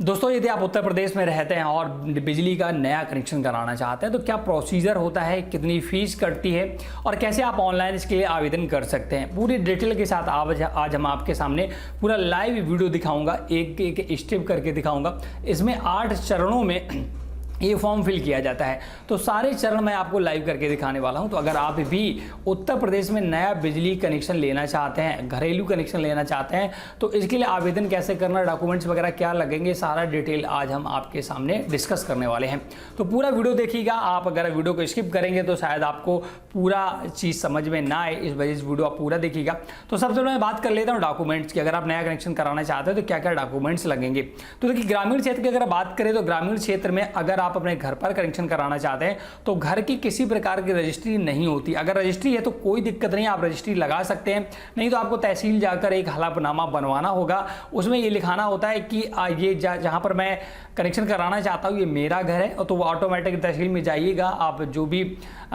दोस्तों, यदि आप उत्तर प्रदेश में रहते हैं और बिजली का नया कनेक्शन कराना चाहते हैं तो क्या प्रोसीजर होता है, कितनी फीस कटती है और कैसे आप ऑनलाइन इसके लिए आवेदन कर सकते हैं, पूरी डिटेल के साथ आज हम आपके सामने पूरा लाइव वीडियो दिखाऊंगा, एक एक स्टेप करके दिखाऊंगा। इसमें 8 चरणों में ये फॉर्म फिल किया जाता है, तो सारे चरण मैं आपको लाइव करके दिखाने वाला हूं। तो अगर आप भी उत्तर प्रदेश में नया बिजली कनेक्शन लेना चाहते हैं, घरेलू कनेक्शन लेना चाहते हैं, तो इसके लिए आवेदन कैसे करना, डॉक्यूमेंट्स वगैरह क्या लगेंगे, सारा डिटेल आज हम आपके सामने डिस्कस करने वाले हैं। तो पूरा वीडियो देखिएगा। आप अगर वीडियो को स्किप करेंगे तो शायद आपको पूरा चीज़ समझ में ना आए, इस वजह से वीडियो आप पूरा देखिएगा। तो सबसे पहले मैं बात कर लेता हूँ डॉक्यूमेंट्स की। अगर आप नया कनेक्शन कराना चाहते हैं तो क्या क्या डॉक्यूमेंट्स लगेंगे। तो देखिए, ग्रामीण क्षेत्र की अगर बात करें तो ग्रामीण क्षेत्र में अगर आप अपने घर पर कनेक्शन कराना चाहते हैं तो घर की किसी प्रकार की रजिस्ट्री नहीं होती। अगर रजिस्ट्री है तो कोई दिक्कत नहीं, आप रजिस्ट्री लगा सकते हैं। नहीं तो आपको तहसील जाकर एक हलफनामा बनवाना होगा। उसमें ये लिखाना होता है कि ये जहां पर मैं कनेक्शन कराना चाहता हूँ ये मेरा घर है, तो वो ऑटोमेटिक तहसील में जाइएगा, आप जो भी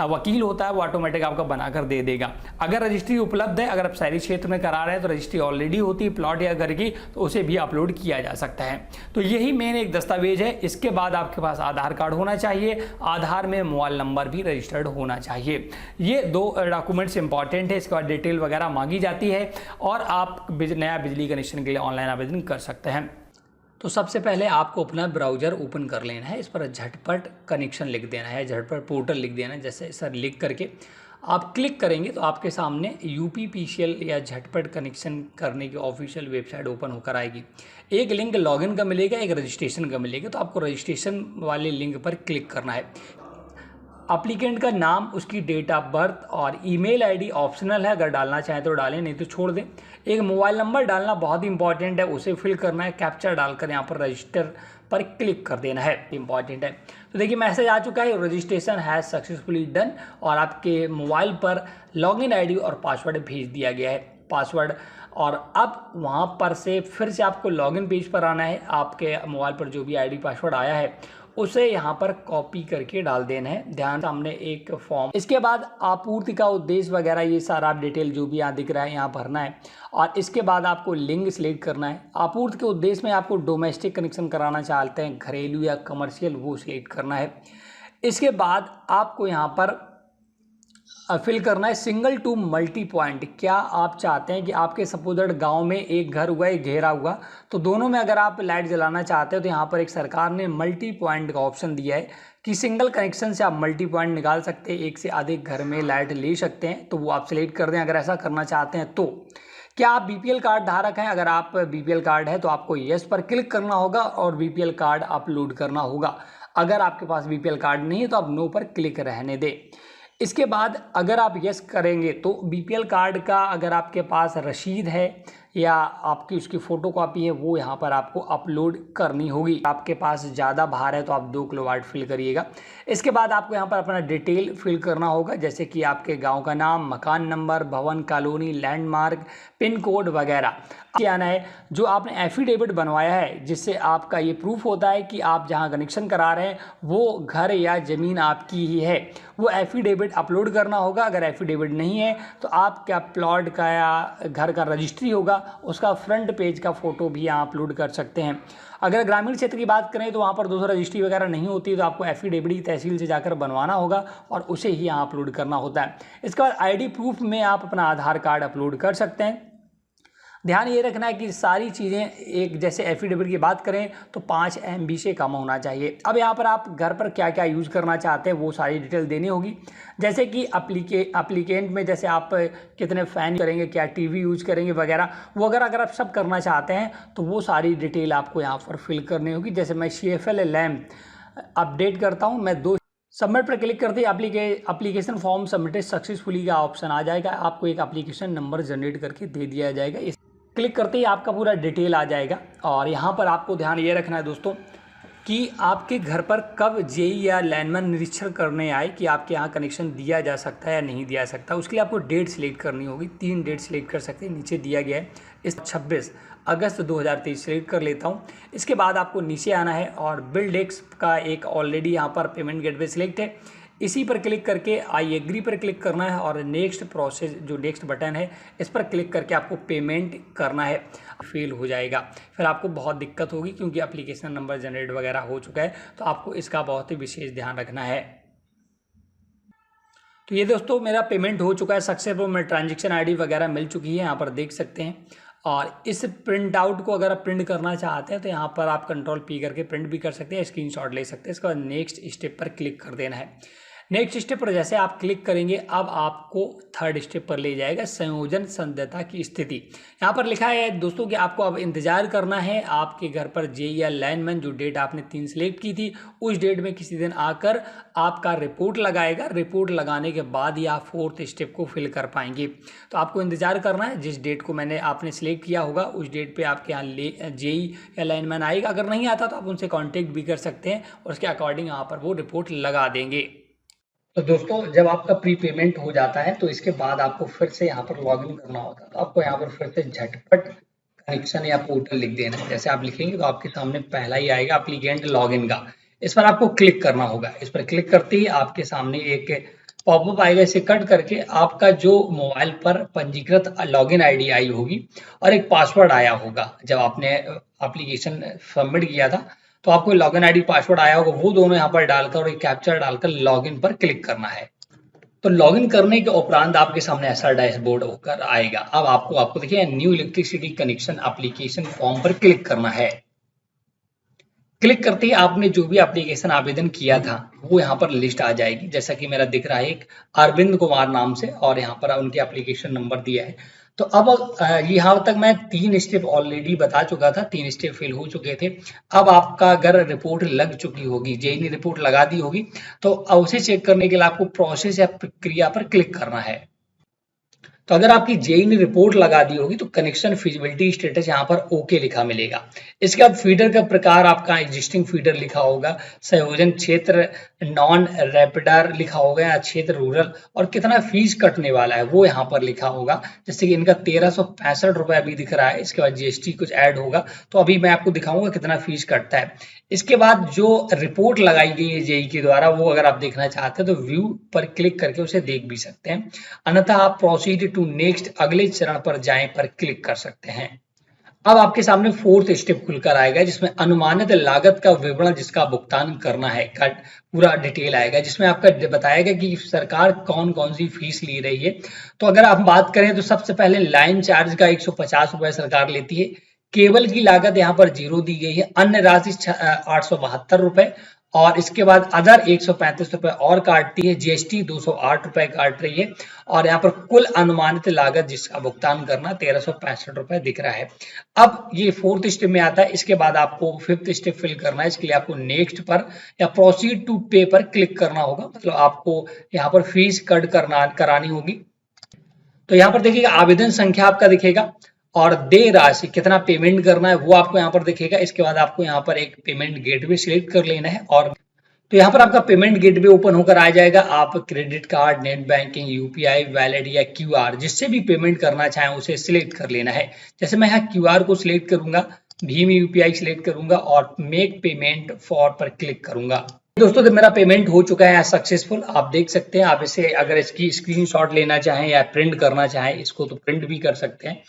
वकील होता है वो ऑटोमेटिक आपका बनाकर दे देगा। अगर रजिस्ट्री उपलब्ध है, अगर आप शहरी क्षेत्र में करा रहे हैं तो रजिस्ट्री ऑलरेडी होती है प्लॉट या घर की, तो उसे भी अपलोड किया जा सकता है। तो यही मेन एक दस्तावेज है। इसके बाद आपके पास आधार कार्ड होना चाहिए, आधार में मोबाइल नंबर भी रजिस्टर्ड होना चाहिए। ये 2 डॉक्यूमेंट्स इंपॉर्टेंट है। इसके बाद डिटेल वगैरह मांगी जाती है और आप नया बिजली कनेक्शन के लिए ऑनलाइन आवेदन कर सकते हैं। तो सबसे पहले आपको अपना ब्राउज़र ओपन कर लेना है, इस पर झटपट कनेक्शन लिख देना है, झटपट पोर्टल लिख देना है। जैसे सर लिख करके आप क्लिक करेंगे तो आपके सामने यूपीपीसीएल या झटपट कनेक्शन करने की ऑफिशियल वेबसाइट ओपन होकर आएगी। एक लिंक लॉगिन का मिलेगा, एक रजिस्ट्रेशन का मिलेगा। तो आपको रजिस्ट्रेशन वाले लिंक पर क्लिक करना है। एप्लीकेंट का नाम, उसकी डेट ऑफ बर्थ और ईमेल आईडी ऑप्शनल है, अगर डालना चाहें तो डालें, नहीं तो छोड़ दें। एक मोबाइल नंबर डालना बहुत इंपॉर्टेंट है, उसे फिल करना है। कैप्चा डालकर यहाँ पर रजिस्टर पर क्लिक कर देना है, इंपॉर्टेंट है। तो देखिए मैसेज आ चुका है, रजिस्ट्रेशन हैज सक्सेसफुली डन, और आपके मोबाइल पर लॉगिन आईडी और पासवर्ड भेज दिया गया है, पासवर्ड। और अब वहाँ पर से फिर से आपको लॉगिन पेज पर आना है। आपके मोबाइल पर जो भी आईडी पासवर्ड आया है उसे यहाँ पर कॉपी करके डाल देना है। ध्यान, सामने एक फॉर्म। इसके बाद आपूर्ति का उद्देश्य वगैरह ये सारा डिटेल जो भी यहाँ दिख रहा है यहाँ भरना है। और इसके बाद आपको लिंक सिलेक्ट करना है। आपूर्ति के उद्देश्य में आपको डोमेस्टिक कनेक्शन कराना चाहते हैं, घरेलू या कमर्शियल, वो सिलेक्ट करना है। इसके बाद आपको यहाँ पर फिल करना है सिंगल टू मल्टी पॉइंट। क्या आप चाहते हैं कि आपके सपोजड गांव में एक घर हुआ, एक घेरा हुआ, तो दोनों में अगर आप लाइट जलाना चाहते हो तो यहाँ पर एक सरकार ने मल्टी पॉइंट का ऑप्शन दिया है कि सिंगल कनेक्शन से आप मल्टी पॉइंट निकाल सकते हैं, एक से अधिक घर में लाइट ले सकते हैं। तो वो आप सिलेक्ट कर दें अगर ऐसा करना चाहते हैं तो। क्या आप बीपीएल कार्ड धारक हैं? अगर आप बीपीएल कार्ड है तो आपको यस पर क्लिक करना होगा और बीपीएल कार्ड अपलोड करना होगा। अगर आपके पास बीपीएल कार्ड नहीं है तो आप नो पर क्लिक रहने दें। इसके बाद अगर आप यस करेंगे तो बीपीएल कार्ड का अगर आपके पास रसीद है या आपकी उसकी फ़ोटो कॉपी है वो यहाँ पर आपको अपलोड करनी होगी। आपके पास ज़्यादा भार है तो आप 2 किलोवाट फिल करिएगा। इसके बाद आपको यहाँ पर अपना डिटेल फिल करना होगा, जैसे कि आपके गांव का नाम, मकान नंबर, भवन, कॉलोनी, लैंडमार्क, पिन कोड वगैरह आना है। जो आपने एफिडेविट बनवाया है जिससे आपका ये प्रूफ होता है कि आप जहाँ कनेक्शन करा रहे हैं वो घर या ज़मीन आपकी ही है, वो एफिडेविट अपलोड करना होगा। अगर एफिडेविट नहीं है तो आपका प्लॉट का या घर का रजिस्ट्री होगा, उसका फ्रंट पेज का फ़ोटो भी यहाँ अपलोड कर सकते हैं। अगर ग्रामीण क्षेत्र की बात करें तो वहाँ पर दोस्तों रजिस्ट्री वगैरह नहीं होती, तो आपको एफिडेविट तहसील से जाकर बनवाना होगा और उसे ही यहाँ अपलोड करना होता है। इसके बाद आईडी प्रूफ में आप अपना आधार कार्ड अपलोड कर सकते हैं। ध्यान ये रखना है कि सारी चीज़ें एक जैसे एफिडेविट की बात करें तो 5 MB से कम होना चाहिए। अब यहाँ पर आप घर पर क्या क्या यूज़ करना चाहते हैं वो सारी डिटेल देनी होगी, जैसे कि एप्लीकेंट में जैसे आप कितने फ़ैन करेंगे, क्या टीवी यूज़ करेंगे वगैरह, वो अगर आप सब करना चाहते हैं तो वो सारी डिटेल आपको यहाँ पर फिल करनी होगी। जैसे मैं CFL लैम्प अपडेट करता हूँ, मैं 2 सबमिट पर क्लिक करते ही एप्लीकेशन फॉर्म सबमिटेड सक्सेसफुली का ऑप्शन आ जाएगा। आपको एक एप्लीकेशन नंबर जनरेट करके दे दिया जाएगा। क्लिक करते ही आपका पूरा डिटेल आ जाएगा। और यहाँ पर आपको ध्यान ये रखना है दोस्तों कि आपके घर पर कब जेई या लैंडमैन निरीक्षण करने आए कि आपके यहाँ कनेक्शन दिया जा सकता है या नहीं दिया जा सकता। उसके लिए आपको डेट सिलेक्ट करनी होगी। 3 डेट सिलेक्ट कर सकते हैं, नीचे दिया गया है। इस 26 अगस्त 2023 सिलेक्ट कर लेता हूँ। इसके बाद आपको नीचे आना है और बिल डेस्क का एक ऑलरेडी यहाँ पर पेमेंट गेटवे सिलेक्ट है। इसी पर क्लिक करके आई एग्री पर क्लिक करना है और नेक्स्ट प्रोसेस जो नेक्स्ट बटन है इस पर क्लिक करके आपको पेमेंट करना है। फेल हो जाएगा फिर आपको बहुत दिक्कत होगी क्योंकि एप्लीकेशन नंबर जनरेट वगैरह हो चुका है, तो आपको इसका बहुत ही विशेष ध्यान रखना है। तो ये दोस्तों मेरा पेमेंट हो चुका है सक्सेसफुल, मेरा ट्रांजेक्शन आईडी वगैरह मिल चुकी है, यहाँ पर देख सकते हैं। और इस प्रिंट आउट को अगर आप प्रिंट करना चाहते हैं तो यहाँ पर आप कंट्रोल पी करके प्रिंट भी कर सकते हैं, स्क्रीनशॉट ले सकते हैं। इसके बाद नेक्स्ट स्टेप पर क्लिक कर देना है। नेक्स्ट स्टेप पर जैसे आप क्लिक करेंगे अब आपको थर्ड स्टेप पर ले जाएगा, संयोजन संध्यता की स्थिति। यहाँ पर लिखा है दोस्तों कि आपको अब इंतजार करना है आपके घर पर जे या लाइनमैन जो डेट आपने 3 सेलेक्ट की थी उस डेट में किसी दिन आकर आपका रिपोर्ट लगाएगा। रिपोर्ट लगाने के बाद ही आप 4th स्टेप को फिल कर पाएंगे। तो आपको इंतजार करना है, जिस डेट को मैंने आपने सिलेक्ट किया होगा उस डेट पे आपके यहाँ जे या लाइनमैन आएगा। अगर नहीं आता तो आप उनसे कांटेक्ट भी कर सकते हैं और उसके अकॉर्डिंग यहाँ पर वो रिपोर्ट लगा देंगे। तो दोस्तों जब आपका प्री पेमेंट हो जाता है तो इसके बाद आपको फिर से यहाँ पर लॉगिन करना होता है। तो आपको यहाँ पर फिर से झटपट कनेक्शन या पोर्टल लिख देना है। जैसे आप लिखेंगे तो आपके सामने पहला ही आएगा एप्लीकेंट लॉगिन का, इस पर आपको क्लिक करना होगा। इस पर क्लिक करते ही आपके सामने एक पॉपअप आएगा, इसे कट करके आपका जो मोबाइल पर पंजीकृत लॉगिन आईडी आई होगी और एक पासवर्ड आया होगा जब आपने एप्लीकेशन सबमिट किया था, तो आपको लॉगिन आईडी पासवर्ड आया होगा, वो दोनों यहाँ पर डालकर और एक कैप्चर डालकर लॉगिन पर क्लिक करना है। तो लॉगिन करने के उपरांत आपके सामने ऐसा डैशबोर्ड होकर आएगा। अब आपको देखिए new electricity connection application form पर क्लिक करना है। क्लिक करते ही आपने जो भी एप्लीकेशन आवेदन किया था वो यहाँ पर लिस्ट आ जाएगी। जैसा कि मेरा दिख रहा है एक अरविंद कुमार नाम से और यहाँ पर उनके एप्लीकेशन नंबर दिया है। तो अब यहाँ तक मैं 3 स्टेप ऑलरेडी बता चुका था, 3 स्टेप फिल हो चुके थे। अब आपका अगर रिपोर्ट लग चुकी होगी, जेईई ने रिपोर्ट लगा दी होगी, तो उसे चेक करने के लिए आपको प्रोसेस या प्रक्रिया पर क्लिक करना है। तो अगर आपकी जेईई ने रिपोर्ट लगा दी होगी तो कनेक्शन फिजिबिलिटी स्टेटस यहाँ पर ओके लिखा मिलेगा। इसके बाद फीडर का प्रकार आपका एग्जिस्टिंग फीडर लिखा होगा, संयोजन क्षेत्र नॉन रैपिडर लिखा होगा या क्षेत्र रूरल, और कितना फीस कटने वाला है वो यहाँ पर लिखा होगा। जैसे कि इनका 1365 रुपए अभी दिख रहा है, इसके बाद जीएसटी कुछ ऐड होगा, तो अभी मैं आपको दिखाऊंगा कितना फीस कटता है। इसके बाद जो रिपोर्ट लगाई गई है जेईई के द्वारा वो अगर आप देखना चाहते हैं तो व्यू पर क्लिक करके उसे देख भी सकते हैं, अन्यथा आप प्रोसीड टू नेक्स्ट अगले चरण पर जाएं पर क्लिक कर सकते हैं। अब आपके सामने 4th स्टेप खुलकर आएगा जिसमें अनुमानित लागत का विवरण जिसका भुगतान करना है का पूरा डिटेल आएगा, जिसमें आपका बताएगा कि सरकार कौन कौन सी फीस ले रही है। तो अगर आप बात करें तो सबसे पहले लाइन चार्ज का 150 रुपए सरकार लेती है, केबल की लागत यहाँ पर 0 दी गई है, अन्य राशि 872 रुपए, और इसके बाद अदर 135 रुपए और काटती है, जीएसटी 208 रुपए काट रही है, और यहाँ पर कुल अनुमानित लागत जिसका भुगतान करना 1365 रुपए दिख रहा है। अब ये 4th स्टेप में आता है। इसके बाद आपको 5th स्टेप फिल करना है। इसके लिए आपको नेक्स्ट पर या प्रोसीड टू पे पर क्लिक करना होगा, मतलब आपको यहाँ पर फीस कट करानी होगी। तो यहाँ पर देखिएगा आवेदन संख्या आपका दिखेगा और देय राशि कितना पेमेंट करना है वो आपको यहाँ पर दिखेगा। इसके बाद आपको यहाँ पर एक पेमेंट गेटवे सिलेक्ट कर लेना है, और तो यहाँ पर आपका पेमेंट गेटवे ओपन होकर आ जाएगा। आप credit card, net banking, UPI, wallet या क्यूआर जिससे भी पेमेंट करना चाहें उसे सिलेक्ट कर लेना है। जैसे मैं यहाँ क्यूआर को सिलेक्ट करूंगा, भीम यूपीआई सिलेक्ट करूंगा और मेक पेमेंट फॉर पर क्लिक करूंगा। दोस्तों तो मेरा पेमेंट हो चुका है सक्सेसफुल, आप देख सकते हैं। आप इसे अगर इसकी स्क्रीनशॉट लेना चाहें या प्रिंट करना चाहें इसको तो प्रिंट भी कर सकते हैं।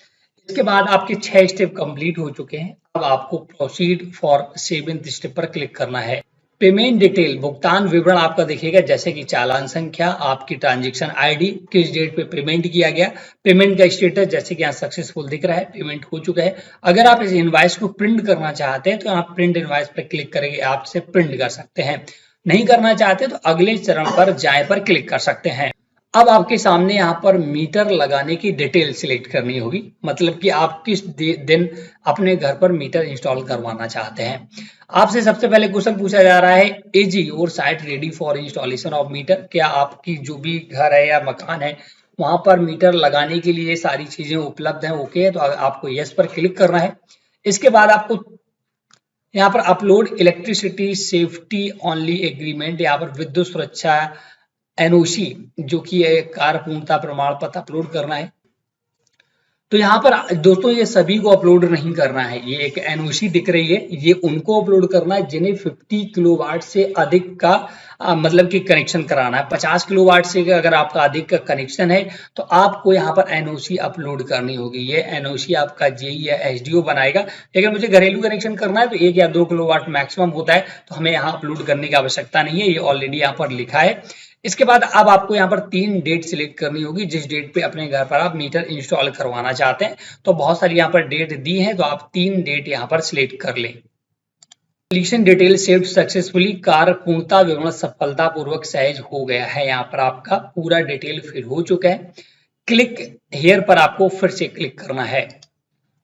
इसके बाद आपके 6 स्टेप कंप्लीट हो चुके हैं। अब आपको प्रोसीड फॉर 7th स्टेप पर क्लिक करना है। पेमेंट डिटेल भुगतान विवरण आपका दिखेगा, जैसे कि चालान संख्या, आपकी ट्रांजैक्शन आईडी, किस डेट पे पेमेंट किया गया, पेमेंट का स्टेटस जैसे कि यहाँ सक्सेसफुल दिख रहा है, पेमेंट हो चुका है। अगर आप इस इनवॉइस को प्रिंट करना चाहते हैं तो यहाँ प्रिंट इनवॉइस पर क्लिक करके आप इसे प्रिंट कर सकते हैं। नहीं करना चाहते तो अगले चरण पर जाए पर क्लिक कर सकते हैं। अब आपके सामने यहाँ पर मीटर लगाने की डिटेल सिलेक्ट करनी होगी, मतलब कि आप किस दिन अपने घर पर मीटर इंस्टॉल करवाना चाहते हैं। आपसे सबसे पहले क्वेश्चन पूछा जा रहा है, is your site ready for installation of meter? क्या आपकी जो भी घर है या मकान है वहां पर मीटर लगाने के लिए सारी चीजें उपलब्ध हैं? ओके है, तो आपको यस पर क्लिक करना है। इसके बाद आपको यहाँ पर upload electricity safety only agreement, यहाँ पर विद्युत सुरक्षा एनओसी जो कि कार्य पूर्णता प्रमाण पत्र अपलोड करना है। तो यहाँ पर दोस्तों ये सभी को अपलोड नहीं करना है, ये एक एनओसी दिख रही है, ये उनको अपलोड करना है जिन्हें 50 किलोवाट से अधिक का मतलब कि कनेक्शन कराना है। 50 किलोवाट से अगर आपका अधिक का कनेक्शन है तो आपको यहाँ पर एनओसी अपलोड करनी होगी। ये एनओसी आपका जेई या एसडीओ बनाएगा, लेकिन मुझे घरेलू कनेक्शन करना है तो 1 या 2 किलोवाट मैक्सिमम होता है, तो हमें यहाँ अपलोड करने की आवश्यकता नहीं है, ये ऑलरेडी यहाँ पर लिखा है। इसके बाद अब आपको यहाँ पर 3 डेट सिलेक्ट करनी होगी जिस डेट पे अपने घर पर आप मीटर इंस्टॉल करवाना चाहते हैं। तो बहुत सारी यहाँ पर डेट दी है, तो आप 3 डेट यहाँ पर सिलेक्ट कर लें। कंप्लीशन डिटेल सेव्ड सक्सेसफुली, कार्य पूर्णता विवरण सफलतापूर्वक सहज हो गया है। यहाँ पर आपका पूरा डिटेल फिल हो चुका है। क्लिक हियर पर आपको फिर से क्लिक करना है।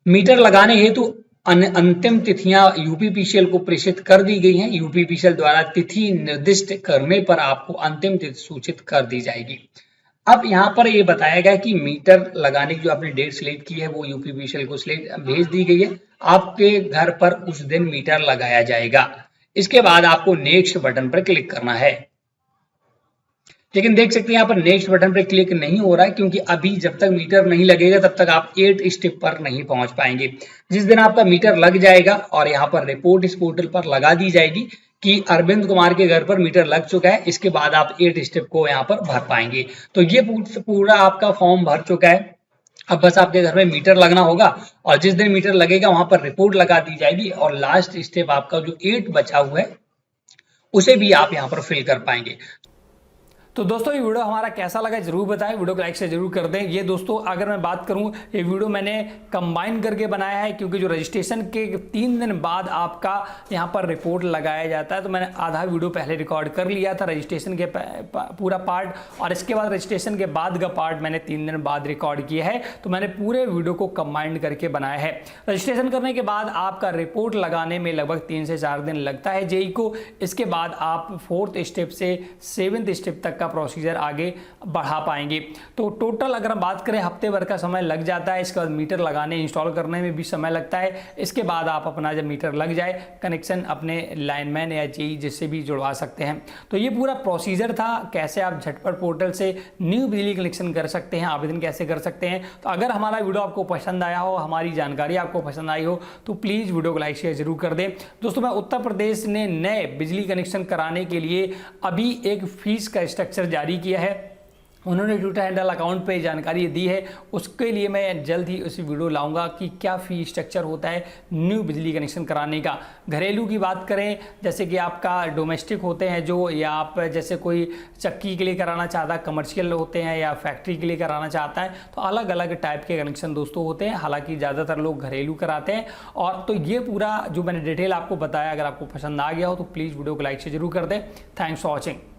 मीटर लगाने हेतु अंतिम तिथियां यूपीपीसीएल को प्रेषित कर दी गई हैं। यूपीपीसीएल द्वारा तिथि निर्दिष्ट करने पर आपको अंतिम तिथि सूचित कर दी जाएगी। अब यहाँ पर ये बताया गया कि मीटर लगाने की जो आपने डेट सिलेक्ट की है वो यूपीपीसीएल को भेज दी गई है। आपके घर पर उस दिन मीटर लगाया जाएगा। इसके बाद आपको नेक्स्ट बटन पर क्लिक करना है, लेकिन देख सकते हैं यहाँ पर नेक्स्ट बटन पर क्लिक नहीं हो रहा है, क्योंकि अभी जब तक मीटर नहीं लगेगा तब तक आप 8 स्टेप पर नहीं पहुंच पाएंगे। जिस दिन आपका मीटर लग जाएगा और यहाँ पर रिपोर्ट इस पोर्टल पर लगा दी जाएगी कि अरविंद कुमार के घर पर मीटर लग चुका है, इसके बाद आप 8 स्टेप को यहाँ पर भर पाएंगे। तो ये पूरा आपका फॉर्म भर चुका है। अब बस आपके घर में मीटर लगना होगा और जिस दिन मीटर लगेगा वहां पर रिपोर्ट लगा दी जाएगी और लास्ट स्टेप आपका जो 8 बचा हुआ है उसे भी आप यहाँ पर फिल कर पाएंगे। तो दोस्तों ये वीडियो हमारा कैसा लगा जरूर बताएं, वीडियो को लाइक से जरूर कर दें। ये दोस्तों अगर मैं बात करूं, ये वीडियो मैंने कंबाइन करके बनाया है, क्योंकि जो रजिस्ट्रेशन के 3 दिन बाद आपका यहां पर रिपोर्ट लगाया जाता है, तो मैंने आधा वीडियो पहले रिकॉर्ड कर लिया था रजिस्ट्रेशन के पूरा पार्ट, और इसके बाद रजिस्ट्रेशन के बाद का पार्ट मैंने 3 दिन बाद रिकॉर्ड किया है। तो मैंने पूरे वीडियो को कंबाइन करके बनाया है। रजिस्ट्रेशन करने के बाद आपका रिपोर्ट लगाने में लगभग 3 से 4 दिन लगता है जेई को। इसके बाद आप 4th स्टेप से 7th स्टेप तक प्रोसीजर आगे बढ़ा पाएंगे। तो टोटल अगर हम बात करें हफ्ते भर का समय लग जाता है। इसके बाद मीटर लगाने इंस्टॉल करने में भी समय लगता है। इसके बाद आप अपना जब मीटर लग जाए कनेक्शन अपने लाइनमैन या जेई जिससे भी जुड़वा सकते हैं। तो ये पूरा प्रोसीजर था, कैसे आप झटपट पोर्टल से न्यू बिजली कनेक्शन कर सकते हैं, आवेदन कैसे कर सकते हैं। तो अगर हमारा वीडियो आपको पसंद आया हो, हमारी जानकारी आपको पसंद आई हो, तो प्लीज़ वीडियो को लाइक शेयर जरूर कर दें। दोस्तों मैं उत्तर प्रदेश ने नए बिजली कनेक्शन कराने के लिए अभी एक फीस का स्ट्रक्चर जारी किया है। उन्होंने ट्विटर हैंडल अकाउंट पे जानकारी दी है, उसके लिए मैं जल्द ही उसी वीडियो लाऊंगा कि क्या फी स्ट्रक्चर होता है न्यू बिजली कनेक्शन कराने का। घरेलू की बात करें, जैसे कि आपका डोमेस्टिक होते हैं जो, या आप जैसे कोई चक्की के लिए कराना चाहता है, कमर्शियल होते हैं या फैक्ट्री के लिए कराना चाहता है, तो अलग अलग टाइप के कनेक्शन दोस्तों होते हैं। हालांकि ज़्यादातर लोग घरेलू कराते हैं। और तो ये पूरा जो मैंने डिटेल आपको बताया, अगर आपको पसंद आ गया हो तो प्लीज़ वीडियो को लाइक से जरूर कर दें। Thanks for watching.